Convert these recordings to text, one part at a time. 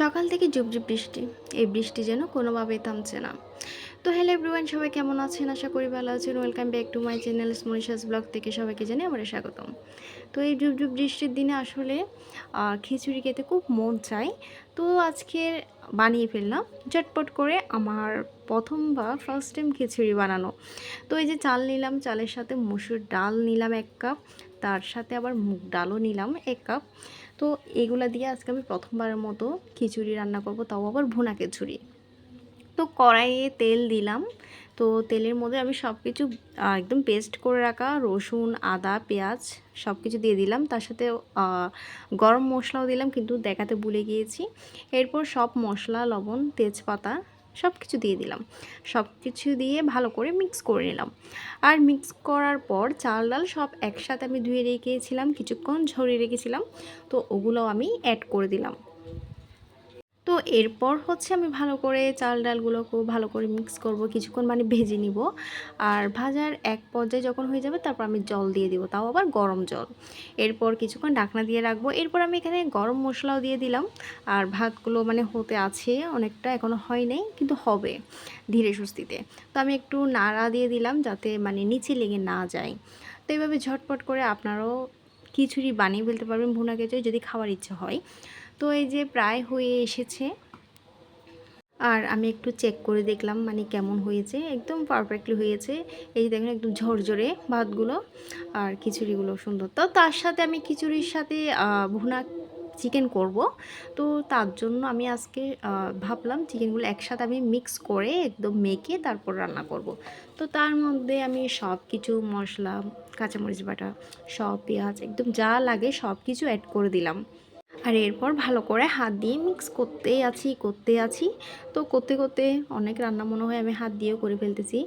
সকাল থেকে ঝুপঝুপ বৃষ্টি। এই বৃষ্টি যেন কোনোভাবেই থামছে না। তো হ্যালো এভরিওয়ান, সবাই কেমন আছেন? আশা করি ভালো আছেন। Welcome back to my channel Manisha's blog থেকে সবাইকে জানাই আমার স্বাগতম। তো এই ঝুপঝুপ বৃষ্টির দিনে আসলে খিচুড়ি খেতে খুব মন চায়। তো আজকে বানিয়ে ফেললাম ঝটপট করে আমার প্রথম বা ফার্স্ট টাইম খিচুড়ি বানানো। তো এই যে চাল নিলাম, চালের সাথে মসুর ডাল নিলাম 1 কাপ, তার সাথে আবার মুগ ডালও নিলাম 1 কাপ। তো এগুলা দিয়ে আজকে আমি প্রথমবারের মতো খিচুড়ি রান্না করব, তাও আবার ভুনা খিচুড়ি। তো কড়াইয়ে তেল দিলাম। তো তেলের মধ্যে আমি সব কিছু একদম পেস্ট করে রাখা রসুন, আদা, পেঁয়াজ সব কিছু দিয়ে দিলাম। তার সাথে গরম মশলাও দিলাম, কিন্তু দেখাতে ভুলে গিয়েছি। এরপর সব মশলা, লবণ, তেজপাতা সব কিছু দিয়ে দিলাম। সব কিছু দিয়ে ভালো করে মিক্স করে নিলাম। আর মিক্স করার পর চাল ডাল সব একসাথে আমি ধুয়ে রেখেছিলাম, কিছুক্ষণ ঝরিয়ে রেখেছিলাম। তো ওগুলোও আমি অ্যাড করে দিলাম। তো এরপর হচ্ছে আমি ভালো করে চাল ডালগুলোকেও ভালো করে মিক্স করব, কিছুক্ষণ মানে ভেজে নিব। আর ভাজার এক পর্যায়ে যখন হয়ে যাবে তারপর আমি জল দিয়ে দিব, তাও আবার গরম জল। এরপর কিছুক্ষণ ঢাকনা দিয়ে রাখবো। এরপর আমি এখানে গরম মশলাও দিয়ে দিলাম। আর ভাতগুলো মানে হতে আছে অনেকটা, এখনও হয় নাই কিন্তু হবে ধীরে সুস্থিতে। তো আমি একটু নাড়া দিয়ে দিলাম যাতে মানে নিচে লেগে না যায়। তো এইভাবে ঝটপট করে আপনারাও খিচুড়ি বানিয়ে ফেলতে পারবেন, ভুনা খিচুড়ি, যদি খাওয়ার ইচ্ছা হয়। তো এই যে প্রায় হয়ে এসেছে। আর আমি একটু চেক করে দেখলাম মানে কেমন হয়েছে, একদম পারফেক্টলি হয়েছে। এই যে দেখুন একদম ঝরঝরে ভাতগুলো, আর খিচুড়িগুলো সুন্দর। তো তার সাথে আমি খিচুড়ির সাথে ভুনা চিকেন করব। তো তার জন্য আমি আজকে ভাবলাম চিকেনগুলো একসাথে আমি মিক্স করে একদম মেখে তারপর রান্না করব। তো তার মধ্যে আমি সব কিছু মশলা, কাঁচামরিচ বাটা, সব পেঁয়াজ, একদম যা লাগে সব কিছু অ্যাড করে দিলাম। আর এরপর ভালো করে হাত দিয়ে মিক্স করতেই আছি। তো করতে করতে অনেক রান্না মনে হয় আমি হাত দিয়েও করে ফেলতেছি।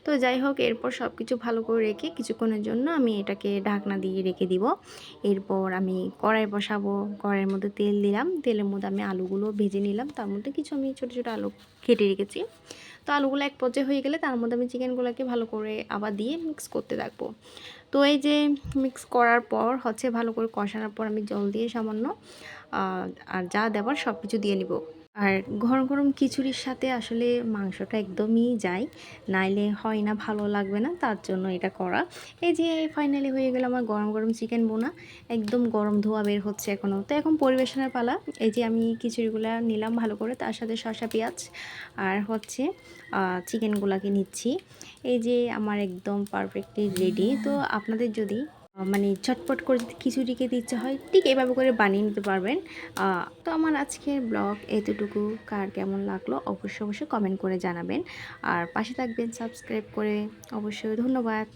তো যাই হোক, এরপর সব কিছু ভালো করে রেখে কিছুক্ষণের জন্য আমি এটাকে ঢাকনা দিয়ে রেখে দিব। এরপর আমি কড়াই বসাবো। কড়াইয়ের মধ্যে তেল দিলাম, তেলের মধ্যে আমি আলুগুলো ভেজে নিলাম। তার মধ্যে কিছু আমি ছোটো ছোটো আলু কেটে রেখেছি। তো আলুগুলো এক পর্যায়ে হয়ে গেলে তার মধ্যে আমি চিকেনগুলোকে ভালো করে আবার দিয়ে মিক্স করতে থাকবো। তো এই যে মিক্স করার পর হচ্ছে ভালো করে কষানোর পর আমি জল দিয়ে সামান্য আর যা দেওয়ার সব কিছু দিয়ে নিব। আর গরম গরম খিচুড়ির সাথে আসলে মাংসটা একদমই যায়, নাইলে হয় না, ভালো লাগবে না, তার জন্য এটা করা। এই যে ফাইনালি হয়ে গেল আমার গরম গরম চিকেন বোনা। একদম গরম ধোয়া বের হচ্ছে এখনও। তো এখন পরিবেশনের পালা। এই যে আমি খিচুড়িগুলো নিলাম ভালো করে, তার সাথে শসা, পেঁয়াজ আর হচ্ছে চিকেনগুলোকে নিচ্ছি। এই যে আমার একদম পারফেক্টলি রেডি। তো আপনাদের যদি মানে চটপট করে যদি খিচুড়ি খেতে ইচ্ছা হয়, ঠিক এভাবে করে বানিয়ে নিতে পারবেন। তো আমার আজকের ব্লগ এতটুকু। কার কেমন লাগলো অবশ্যই অবশ্যই কমেন্ট করে জানাবেন। আর পাশে থাকবেন সাবস্ক্রাইব করে। অবশ্যই ধন্যবাদ।